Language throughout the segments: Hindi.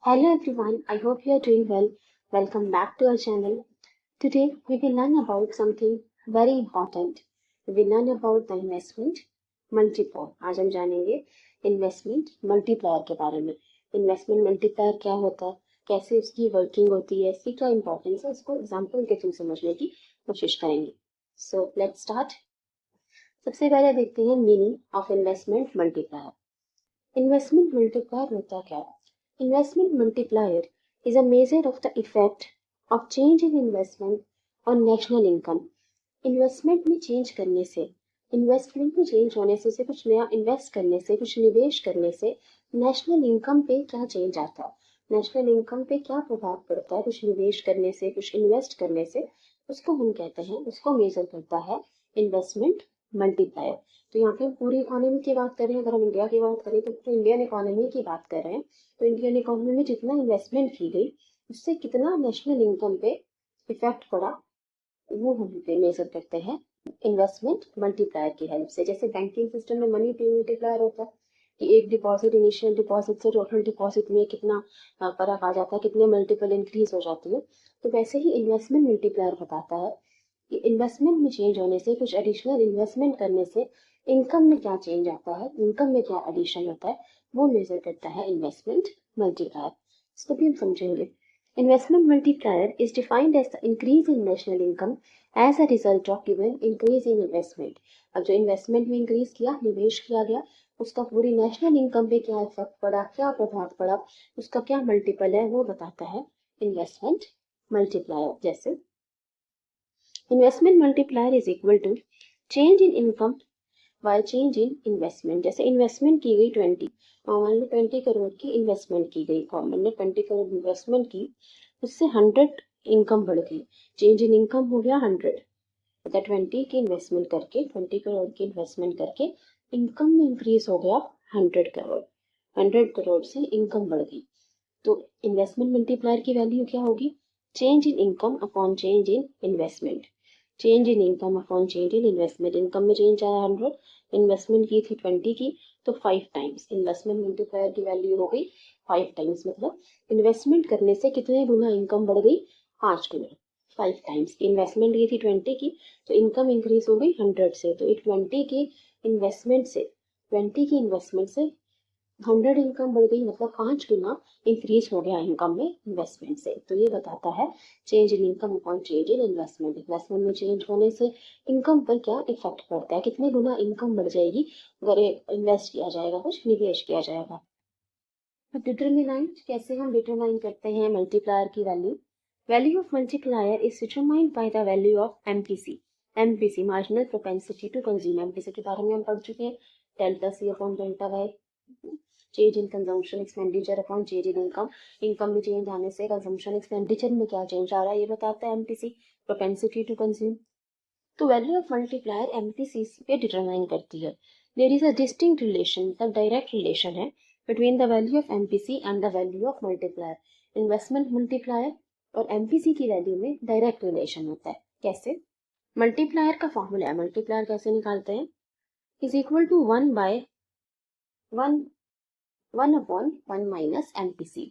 Hello everyone, I hope you are doing well. Welcome back to our channel. Today we will learn about something very important. We will learn about the investment multiplier. आज हम जानेंगे इन्वेस्टमेंट मल्टीप्लायर के बारे में. इन्वेस्टमेंट मल्टीप्लायर क्या होता है, कैसे इसकी वर्किंग होती है, इसकी क्या इंपॉर्टेंस है, इसको एग्जाम्पल के थ्रू समझने की कोशिश करेंगे. So let's start. सबसे पहले देखते हैं meaning of investment multiplier. Investment multiplier होता क्या है? Investment multiplier is a measure of the effect of change in investment on national income. Investment में चेंज करने से, इन्वेस्टमेंट में चेंज होने से कुछ नया इन्वेस्ट करने से, कुछ निवेश करने से नेशनल इनकम पे क्या चेंज आता है, नेशनल इनकम पे क्या प्रभाव पड़ता है, कुछ निवेश करने से, कुछ इन्वेस्ट करने से, उसको हम कहते हैं, उसको मेजर करता है इन्वेस्टमेंट मल्टीप्लायर. तो यहाँ पे हम पूरी इकोनॉमी की बात कर रहे हैं. अगर हम इंडिया की बात करें तो पूरी इंडियन इकोनॉमी की बात कर रहे हैं. तो इंडियन इकोनॉमी में जितना इन्वेस्टमेंट की गई उससे कितना नेशनल इनकम पे इफेक्ट पड़ा, वो हम मेजर करते हैं इन्वेस्टमेंट मल्टीप्लायर की हेल्प से. जैसे बैंकिंग सिस्टम में मनी मल्टीप्लायर होता है कि एक डिपॉजिट इनिशियल डिपॉजिट से टोटल डिपॉजिट में कितना फर्क आ जाता है, कितने मल्टीपल इंक्रीज हो जाती है. तो वैसे ही इन्वेस्टमेंट मल्टीप्लायर बताता है कि इन्वेस्टमेंट में चेंज होने से, कुछ एडिशनल इन्वेस्टमेंट करने से इनकम में क्या चेंज आता है, इनकम में क्या एडिशन होता है, वो मेजर करता है इन्वेस्टमेंट मल्टीप्लायर. इसको भी हम समझेंगे. Investment multiplier is defined as the increase in national income as a result of given increase in investment. अब जो इन्वेस्टमेंट में इंक्रीज किया, निवेश किया गया, उसका पूरी नेशनल इनकम पे क्या इफेक्ट पड़ा, क्या प्रभाव पड़ा, उसका क्या मल्टीपल है, वो बताता है इन्वेस्टमेंट मल्टीप्लायर. जैसे investment multiplier is equal to change in income by change in investment. जैसे इन्वेस्टमेंट की गई 20, मान लो 20 करोड़ की इन्वेस्टमेंट की गई, गवर्नमेंट ने 20 करोड़ इन्वेस्टमेंट की, उससे 100 इनकम बढ़ गई, चेंज इन इनकम हो गया 100. मतलब 20 की इन्वेस्टमेंट करके, 20 करोड़ की इन्वेस्टमेंट करके इनकम में इंक्रीज हो गया 100 करोड़. 100 करोड़ से इनकम बढ़ गई. तो इन्वेस्टमेंट मल्टीप्लायर की वैल्यू क्या होगी? Change in income upon change in investment. Change in income upon change in investment. Income में चेंज आया 100, इन्वेस्टमेंट की थी 20 की, तो 5 टाइम्स इन्वेस्टमेंट मल्टीप्लायर की वैल्यू हो गई 5 टाइम्स. मतलब इन्वेस्टमेंट करने से कितने गुना इनकम बढ़ गई? 5 गुना. 5 टाइम्स. इन्वेस्टमेंट की थी 20 की, तो इनकम इंक्रीज हो गई 100 से, तो 20 की इन्वेस्टमेंट से, 20 की इन्वेस्टमेंट से 100 इनकम बढ़ गई. मतलब 5 गुना इंक्रीज हो गया इनकम में इन्वेस्टमेंट से. तो ये बताता है change in income upon change in investment. Investment में चेंज होने से इनकम पर क्या इफेक्ट पड़ता है, कितने गुना इनकम बढ़ जाएगी अगर इन्वेस्ट किया जाएगा, कुछ निवेश किया जाएगा. तो डिटरमिनाइन, कैसे हम डिटरमाइन करते हैं मल्टीप्लायर की value? Value of multiplier is determined by the value of MPC. MPC marginal propensity to consume. MPC के बारे में हम पढ़ चुके हैं. Delta C upon delta Y, change in consumption expenditure upon change in income. Income में चेंज आने से कंजम्पशन एक्सपेंडिचर में क्या चेंज आ रहा है, ये बताता है एमपीसी, प्रोपेंसिटी टू कंज्यूम. तो वैल्यू ऑफ मल्टीप्लायर एमपीसी पे डिटरमाइन करती है. There is a distinct relation, the direct relation है between the value of MPC and the value of multiplier. Investment multiplier और एमपीसी की वैल्यू में डायरेक्ट रिलेशन होता है. कैसे? मल्टीप्लायर का फॉर्मूला है, मल्टीप्लायर कैसे निकालते हैं, is equal to 1 by 1 upon 1 minus MPC.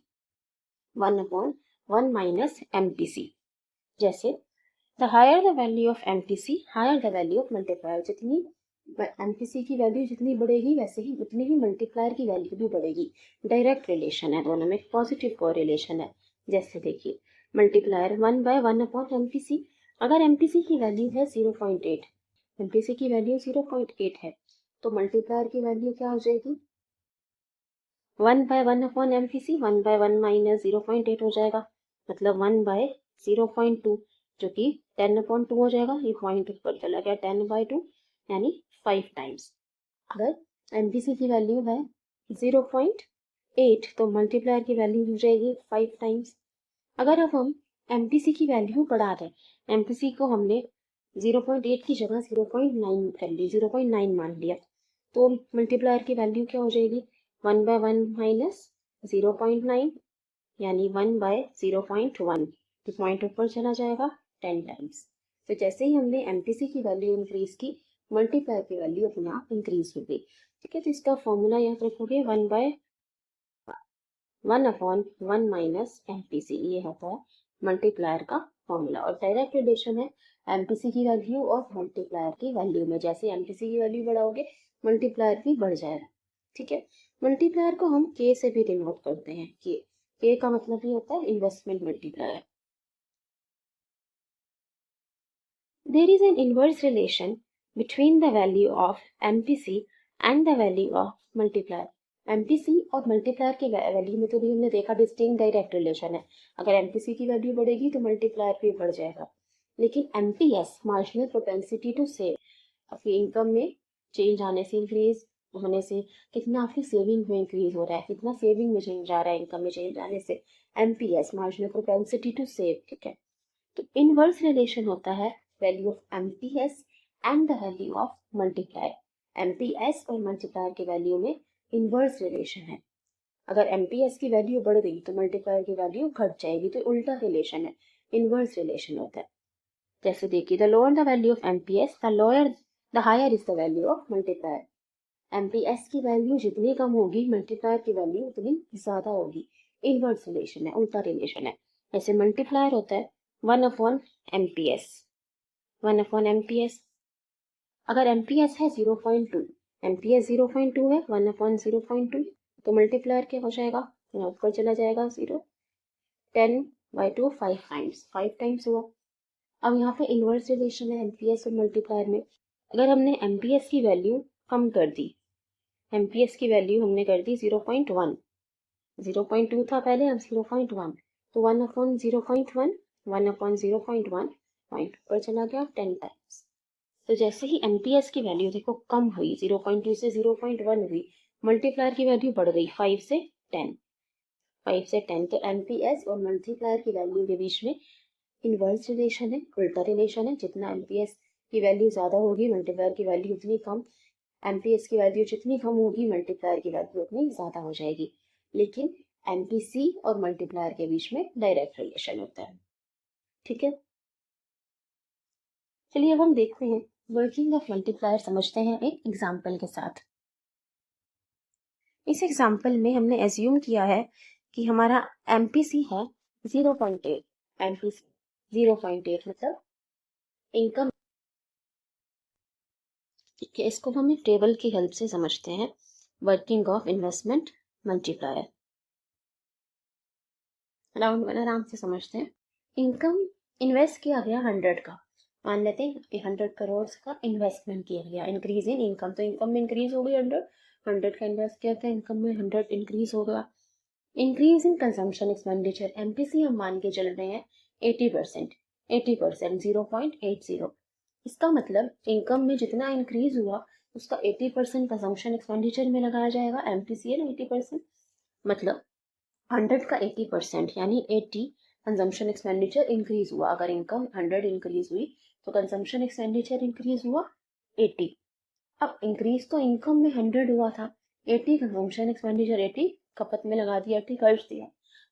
1 upon 1 minus MPC. जैसे the higher the value of MPC, higher the value of multiplier. जितनी एमपीसी की वैल्यू जितनी बढ़ेगी, वैसे ही उतनी ही मल्टीप्लायर की वैल्यू भी बढ़ेगी. डायरेक्ट रिलेशन है, दोनों में पॉजिटिव कोरिलेशन है. जैसे देखिए मल्टीप्लायर 1 बाय 1 अपॉन एमपीसी. अगर एमपीसी की वैल्यू है 0.8, एमपीसी की वैल्यू 0.8 है, तो मल्टीप्लायर की वैल्यू क्या हो जाएगी? 1 by 1 upon MPC, 1 by 1 minus 0.8 हो जाएगा, मतलब 1 बाय 0.2, जो कि 10 अपॉन 2 हो जाएगा. ये पॉइंट ऊपर चला गया, 10 बाय 2 यानी 5 टाइम्स. अगर एमपीसी की वैल्यू है 0.8, तो मल्टीप्लायर की वैल्यू हो जाएगी 5 टाइम्स. अगर अब हम एमपीसी की वैल्यू बढ़ा दें, एमपीसी को हमने 0.8 की जगह 0.9 कर ली, 0.9 मान लिया, तो मल्टीप्लायर की वैल्यू क्या हो जाएगी? 1 बाय 1 माइनस 0.9 यानी 1 बाय 0.1. तो पॉइंट ऊपर चला जाएगा 10 टाइम्स. तो जैसे ही हमने एमपीसी की वैल्यू इंक्रीज की, मल्टीप्लायर की वैल्यू अपने आप इंक्रीज हो गई. ठीक है, तो इसका फॉर्मूला याद रखोगे 1 बाय 1/1 माइनस MPC, ये होता है मल्टीप्लायर का फॉर्मूला। और डायरेक्ट रिलेशन है MPC की वैल्यू और मल्टीप्लायर की वैल्यू में। जैसे MPC की वैल्यू बढ़ाओगे मल्टीप्लायर भी बढ़ जाएगा। ठीक है, मल्टीप्लायर को हम K से भी डिनोट करते हैं। K का मतलब ये होता है investment multiplier. There is an inverse relation between the value of MPC and the value of multiplier. MPC और मल्टीप्लायर की वैल्यू में तो भी हमने देखा डिस्टिंक्ट डायरेक्ट रिलेशन है। अगर MPC की वैल्यू बढ़ेगी तो मल्टीप्लायर भी बढ़ जाएगा। लेकिन MPS marginal propensity to save, आपकी इनकम में चेंज आने से, इंक्रीज होने से, कितना आपकी सेविंग में इंक्रीज हो रहा है, कितना सेविंग में चेंज आ रहा है इनकम में चेंज आने से, MPS marginal propensity to save. ठीक है, तो इनवर्स रिलेशन होता है value of MPS and the value of multiplier. MPS और मल्टीप्लायर की वैल्यू में इनवर्स रिलेशन है। अगर MPS की वैल्यू बढ़ गई तो मल्टीप्लायर की वैल्यू घट जाएगी, तो उल्टा रिलेशन है, इनवर्स रिलेशन होता है। जैसे देखिए, the lower the value of MPS the higher is the value of multiplier. MPS की वैल्यू जितनी कम होगी मल्टीप्लायर की वैल्यू उतनी ज्यादा होगी। इनवर्स रिलेशन है, उल्टा रिलेशन है। जैसे मल्टीप्लायर होता है 1/MPS, 1/MPS। अगर MPS है 0.2, MPS 0.2 है, 1/0.2, तो मल्टीप्लायर क्या हो जाएगा, यहाँ ऊपर चला जाएगा 0, 10/2 5 टाइम्स हुआ। अब यहाँ पे इनवर्स रिलेशन है MPS और मल्टीप्लायर में। अगर हमने MPS की वैल्यू कम कर दी, MPS की वैल्यू हमने कर दी 0.1, 0.2 था पहले, अब 0.1, तो 1/0.1, 1/0.1 पॉइंट ऊपर चला गया 10 टाइम्स। तो जैसे ही MPS की वैल्यू देखो कम हुई, 0.2 से 0.1 हुई, मल्टीप्लायर की वैल्यू बढ़ गई 5 से 10, 5 से 10। तो MPS और मल्टीप्लायर की वैल्यू के बीच में इनवर्स रिलेशन है, उल्टा रिलेशन है। जितना MPS की वैल्यू ज्यादा होगी मल्टीप्लायर की वैल्यू उतनी कम, MPS की वैल्यू जितनी कम होगी मल्टीप्लायर की वैल्यू उतनी ज्यादा हो जाएगी। लेकिन MPC और मल्टीप्लायर के बीच में डायरेक्ट रिलेशन होता है। ठीक है, चलिए अब हम देखते हैं वर्किंग ऑफ मल्टीप्लायर, समझते हैं एक एग्जाम्पल के साथ। इस एग्जाम्पल में हमने एज्यूम किया है कि हमारा MPC है 0.8, MPC 0.8 मतलब इनकम। ठीक है, इसको हम एक टेबल की हेल्प से समझते हैं, वर्किंग ऑफ इन्वेस्टमेंट मल्टीप्लायर। आराम से समझते हैं। इनकम इन्वेस्ट किया गया 100 का, मान लेते हैं 100 करोड़ का इन्वेस्टमेंट किया गया। इंक्रीज इन इनकम, तो इनकम में इंक्रीज हो गई 100 का इन्वेस्ट किया था, इनकम में 100 इंक्रीज हो गया। Increase in consumption expenditure, MPC हम मान के चल रहे हैं 80%, 80%, 0.80। इसका मतलब इनकम में जितना इंक्रीज हुआ उसका 80% कंजम्पशन एक्सपेंडिचर में लगाया जाएगा। MPC है ना 80%, मतलब 100 का 80% यानी 80 कंजम्पशन एक्सपेंडिचर इंक्रीज हुआ। अगर इनकम 100 इंक्रीज हुई तो कंजम्पशन एक्सपेंडिचर इंक्रीज हुआ 80। अब इंक्रीज तो इनकम में 100 हुआ था, 80 कंजम्पशन एक्सपेंडिचर 80 खपत में लगा दिया, 80 खर्च दिया,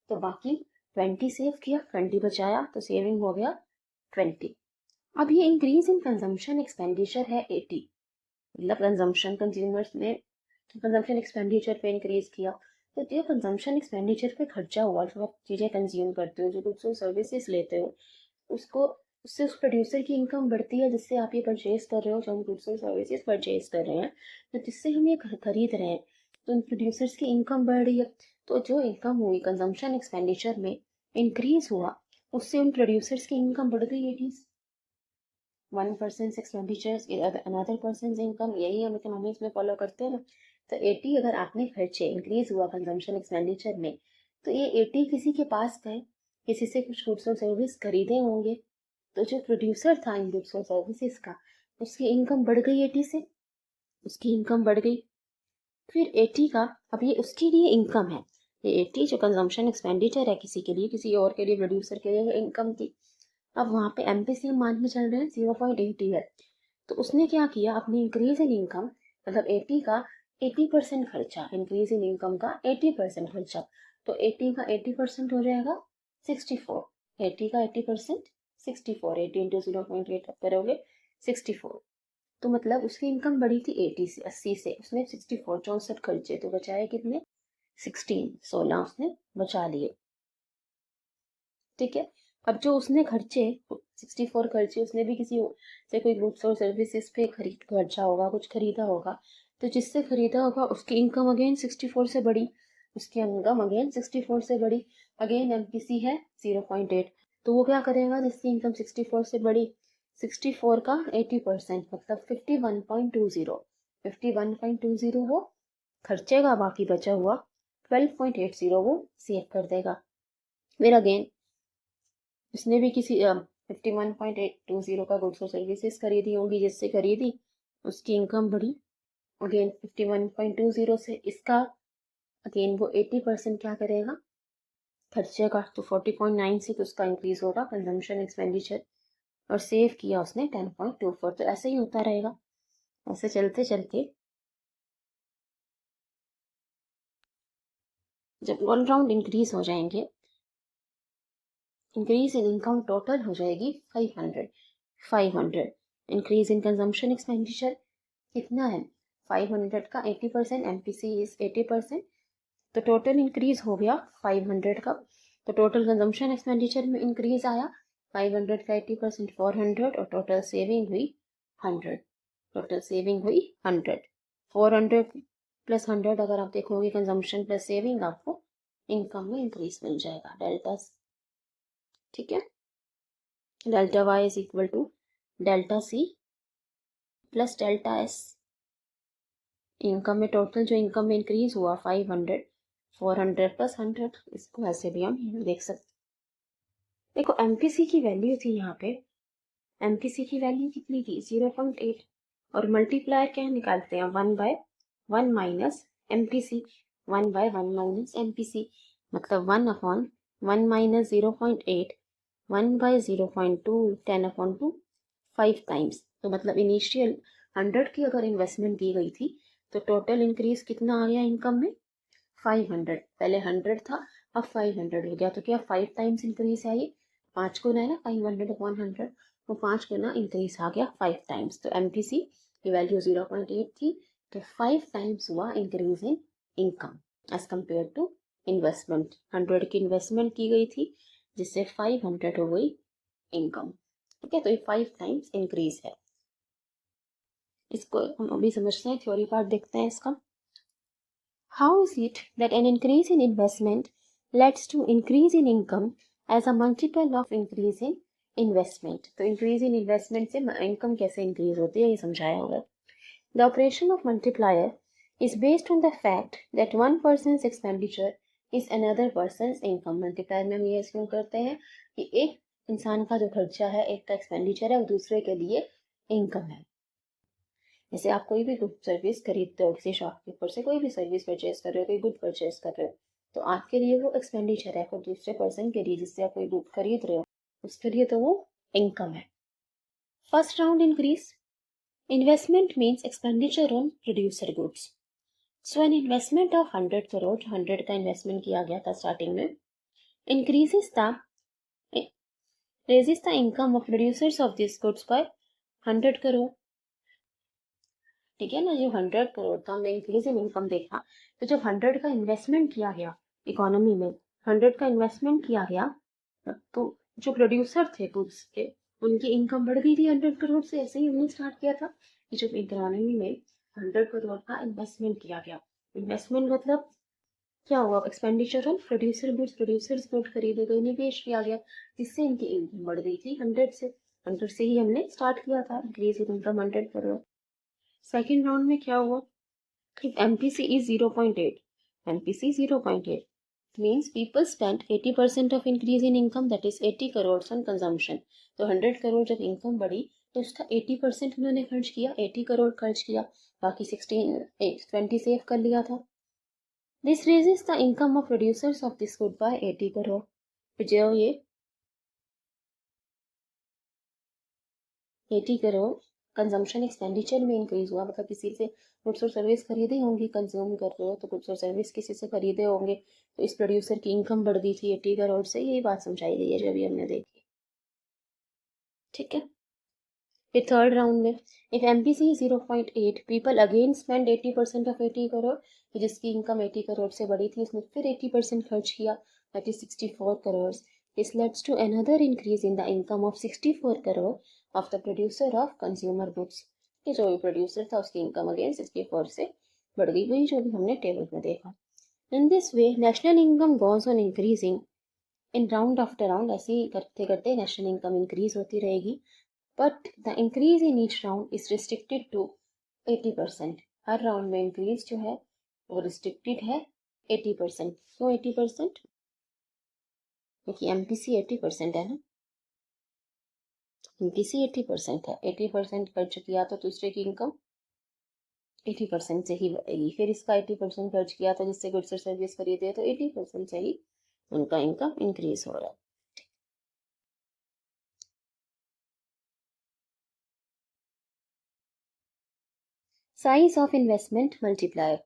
तो बाकी 20 सेव किया, 20 बचाया, तो सेविंग हो गया 20। अब ये इंक्रीज इन कंजम्पशन एक्सपेंडिचर है 80, मतलब कंजम्पशन कंज्यूमर्स ने कंजम्पशन एक्सपेंडिचर पे इंक्रीज किया। तो जो कंजम्पशन एक्सपेंडिचर पे खर्चा हुआ, जो आप चीज़ें कंज्यूम करते हो, जो गुड्स और सर्विसेज लेते हो, उसको उससे उस प्रोड्यूसर की इनकम बढ़ती है जिससे आप ये परचेज कर रहे हो, जो हम गुड्स और सर्विसेज परचेज कर रहे हैं, तो जिससे हम ये खरीद रहे हैं, तो उन प्रोड्यूसर्स की इनकम बढ़ रही है। तो जो इनकम हुई कंजम्पशन एक्सपेंडिचर में इंक्रीज हुआ, उससे उन प्रोड्यूसर्स की इनकम बढ़ गई 80। One person expenditure another person income, यही हम इकोनॉमिक्स में फॉलो करते हैं ना। तो 80 अगर आपने खर्चे, इंक्रीज हुआ कंजम्पशन एक्सपेंडिचर में, तो ये 80 किसी के पास गए, किसी से कुछ गुड्स और सर्विस खरीदे होंगे, तो जो प्रोड्यूसर था इन गुड्स और सर्विसेज का, उसकी इनकम बढ़ गई 80 से, उसकी इनकम बढ़ गई। फिर 80 का, अब ये उसके लिए इनकम है, ये 80 जो कंजम्पशन एक्सपेंडिचर है किसी के लिए, किसी और के लिए, प्रोड्यूसर के लिए इनकम थी। अब वहाँ पे MPC हम मान के चल रहे हैं 0.80 है, तो उसने क्या किया, अपनी इंक्रीज इन इनकम, मतलब 80 का 80% खर्चा, इंक्रीज इन इनकम का 80% खर्चा, तो 80 का 80% हो जाएगा 64, 80 का 80% 64, 80 इंटू 0.8 करोगे 64। तो मतलब उसकी इनकम बढ़ी थी 80 से, 80 से उसने 64, 64 खर्चे, तो बचाए कितने 16 उसने बचा लिए। ठीक है, अब जो उसने खर्चे 64 खर्चे उसने भी किसी से कोई गुड्स और सर्विसेज पे खर्चा होगा, कुछ खरीदा होगा, तो जिससे खरीदा होगा उसकी इनकम अगेन 64 से बढ़ी, उसकी इनकम अगेन 64 से बढ़ी, अगेन एमपीसी है 0.8, तो वो क्या करेगा जिसकी इनकम 64 से बढ़ी, 64 का 80% मतलब 51.20, 51.20 वो खर्चेगा, बाकी बचा हुआ 12.80 वो सेव कर देगा। फिर अगेन उसने भी किसी 51.820 का गुड्स और सर्विसेज खरीदी होंगी, जिससे खरीदी उसकी इनकम बढ़ी अगेन 51.20 से, इसका अगेन वो 80% क्या करेगा खर्चे का, तो 40.96 उसका इंक्रीज होगा कंजम्पशन एक्सपेंडिचर, और सेव किया उसने 10.24, तो ऐसे ही होता रहेगा। ऐसे चलते चलते जब ऑल राउंड इंक्रीज हो जाएंगे, इंक्रीज इन इनकम टोटल हो जाएगी 500, इंक्रीज इन कंजम्पशन एक्सपेंडिचर कितना है 500 का 80%, एमपीसी इज 80%, तो टोटल इंक्रीज हो गया 500 का, तो टोटल कंजम्पशन एक्सपेंडिचर में इंक्रीज आया 500 का 80% 400, और टोटल सेविंग हुई 100, टोटल सेविंग हुई 100, 400 प्लस 100 अगर आप देखोगे कंजम्पशन प्लस सेविंग, आपको इनकम में इंक्रीज मिल जाएगा डेल्टा। ठीक है, delta Y is equal to delta C plus delta S. इनकम में टोटल जो इनकम में इंक्रीज हुआ 500, 400 प्लस 100, इसको ऐसे भी हम देख सकते। देखो एमपीसी की वैल्यू थी यहाँ पे, एमपीसी की वैल्यू कितनी थी 0.8, और मल्टीप्लायर क्या निकालते हैं 1/1 माइनस एमपीसी, 1/1 माइनस एमपीसी मतलब 1/1 माइनस 0.8, 1/0.2, 10/2, 5 टाइम्स, तो मतलब इनिशियल 100 की अगर इन्वेस्टमेंट की गई थी तो टोटल इंक्रीज कितना आ गया इनकम में 500, पहले 100 था अब 500 हो गया, तो क्या 5 टाइम्स इंक्रीज है, ये 5 गुना है ना 500/100, वो 5 गुना इंक्रीज आ गया 5 टाइम्स, तो एमपीसी की वैल्यू 0.8 थी, तो 5 टाइम्स हुआ increase in income as compare to investment, 100 की इन्वेस्टमेंट की गई थी जिससे 500 हो गई इनकम। ठीक है, तो ये 5 टाइम्स इंक्रीज है। इसको हम अभी समझते हैं, थ्योरी पार्ट देखते हैं इसका। How is it that an increase in investment leads to increase in income as a multiple of increase in investment? तो increase in investment से income कैसे increase होती है ये समझाया होगा। The operation of multiplier is based on the fact that one person's expenditure is another person's income. Multiplier में हम ये assume करते हैं कि एक इंसान का जो खर्चा है, एक का एक्सपेंडिचर है, वो दूसरे के लिए इनकम है। जैसे आप कोई भी गुड सर्विस खरीदते हो, किसी शॉपकीपर से कोई भी सर्विस परचेज कर रहे हो, कोई गुड परचेज कर रहे हो, तो आपके लिए वो एक्सपेंडिचर है, फिर दूसरे पर्सन के लिए जिससे आप कोई गुड खरीद रहे हो उसके लिए तो वो इनकम है। First round increase investment means expenditure on producer goods. So an investment of 100 crore, 100 का इन्वेस्टमेंट किया गया था स्टार्टिंग में, increases the raises the income of producers of these goods by 100 crore. ठीक है ना, जो 100 करोड़ था हमने इंक्रीज इन इनकम देखा, तो जब 100 का इन्वेस्टमेंट किया गया इकोनॉमी में, 100 का इन्वेस्टमेंट किया गया, तो जो प्रोड्यूसर थे गुड्स के उनकी इनकम बढ़ गई थी 100 करोड़ से। ऐसे ही हमने स्टार्ट किया था कि जब इकोनॉमी में 100 करोड़ का इन्वेस्टमेंट किया गया, इन्वेस्टमेंट मतलब क्या हुआ expenditure on producer goods, producers good खरीदे गए, निवेश किया गया, जिससे इनकी इनकम बढ़ गई थी 100 से। 100 से ही हमने स्टार्ट किया था increase in income 100 crore. Second round में क्या हुआ, if MPC is 0.8, MPC 0.8 means people spent 80% of increase in income, that is 80 crores on consumption। तो 100 करोड़ जब इनकम बढ़ी तो उसका 80% उन्होंने खर्च किया, 80 करोड़ खर्च किया, बाकी 20 सेव कर लिया था। This raises the income of producers of this good by 80 crore. तो जो ये 80 करोड़ कंजम्पशन एक्सपेंडिचर में इंक्रीज हुआ, मतलब किसी से गुड्स और सर्विस खरीदे होंगे, कंज्यूम कर रहे हो तो गुड्स और सर्विस किसी से खरीदे होंगे, तो इस प्रोड्यूसर की इनकम बढ़ गई थी 80 करोड़ से। यही बात समझाई गई है जो अभी हमने देखी। ठीक है, फिर थर्ड राउंड में if MPC 0.8 people again spend 80% of 80 crore, जिसकी इनकम 80 करोड़ से बड़ी थी उसने फिर 80% खर्च किया, that is 64 crore. This leads to another increase in the income of 64 crore of the producer of consumer goods. ये जो भी प्रोड्यूसर था उसकी इनकम अगेन 64 से बढ़ गई, वही जो भी हमने टेबल में देखा. In this way national income goes on increasing in round after round. ऐसे ही करते करते नेशनल इनकम इंक्रीज होती रहेगी. But the increase in each round is restricted to 80%. Her round में इंक्रीज जो है वो रिस्ट्रिक्टेड है 80%. क्यों 80%? क्योंकि एमपीसी 80% है ना. एमपीसी 80% है. 80% खर्च किया तो दूसरे की इनकम 80% से ही बढ़ेगी. फिर इसका 80% खर्च किया तो जिससे गुड्स और सर्विस खरीदे तो 80% से ही उनका इनकम इंक्रीज हो रहा है. Size of investment multiplier.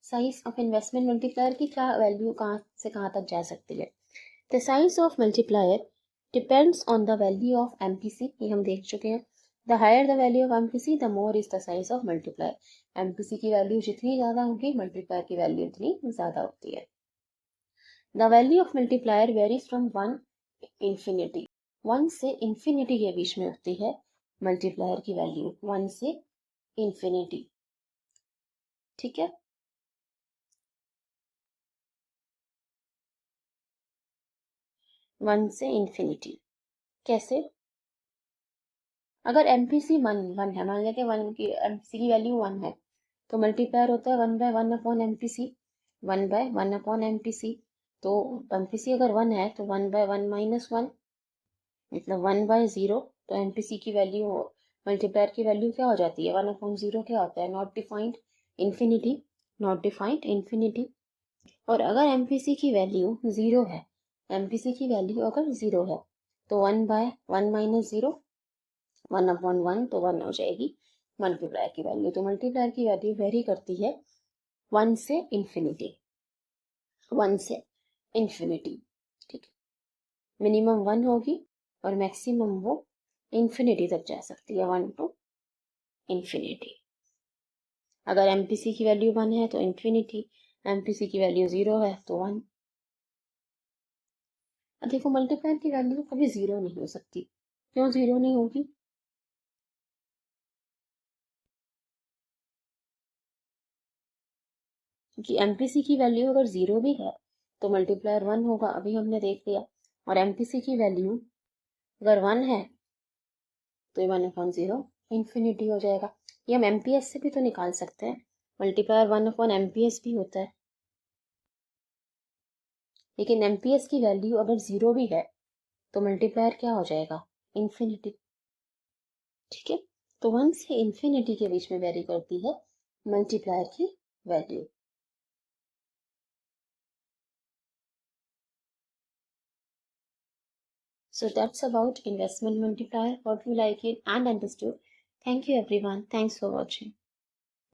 Size of investment multiplier की क्या वैल्यू कहाँ से कहाँ तक जा सकती है. The size of multiplier depends on the value of MPC. ये हम देख चुके हैं. The higher the value of MPC the more is the size of multiplier. MPC की वैल्यू जितनी ज़्यादा होगी मल्टीप्लायर की वैल्यू उतनी ज़्यादा होती है. The value of multiplier varies from 1 infinity. 1 से इंफिनिटी के बीच में होती है मल्टीप्लायर की वैल्यू. 1 से इंफिनिटी. ठीक है. 1 से इंफिनिटी कैसे. अगर एमपीसी वन है, मान लेते हैं वन की एमपीसी की वैल्यू 1 है तो मल्टीप्लायर होता है 1/1 अपॉन एमपीसी. 1/1 upon MPC. तो एमपीसी अगर 1 है तो 1/1 माइनस 1 मतलब 1/0. तो एमपीसी की वैल्यू मल्टीप्लायर की वैल्यू क्या हो जाती है. 1/0 क्या होता है. Not defined infinity. Not defined infinity. और अगर एमपीसी की वैल्यू 0 है, एमपीसी की वैल्यू अगर 0 है तो 1/1 माइनस 0 1/1 तो 1 हो जाएगी मल्टीप्लायर की वैल्यू. तो मल्टीप्लायर की वैल्यू वेरी करती है 1 से इंफिनिटी. 1 से इंफिनिटी. ठीक है. मिनिमम 1 होगी और मैक्सिमम वो इंफिनिटी तक जा सकती है. 1 टू इंफिनिटी. अगर एमपीसी की वैल्यू 1 है तो इंफिनिटी. एमपीसी की वैल्यू 0 है तो 1. अब देखो मल्टीप्लायर की वैल्यू कभी 0 नहीं हो सकती. क्यों 0 नहीं होगी. क्योंकि एमपीसी की वैल्यू अगर 0 भी है तो मल्टीप्लायर 1 होगा. अभी हमने देख लिया. और एमपीसी की वैल्यू अगर 1 है तो ये 1/0 इंफिनिटी हो जाएगा. ये हम एमपीएस से भी तो निकाल सकते हैं. मल्टीप्लायर 1/एमपीएस भी होता है. लेकिन एमपीएस की वैल्यू अगर 0 भी है तो मल्टीप्लायर क्या हो जाएगा. इंफिनिटी. ठीक है. तो 1 से इंफिनिटी के बीच में वेरी करती है मल्टीप्लायर की value. So that's about investment multiplier. Hope you like it and understood. Thank you everyone. Thanks for watching.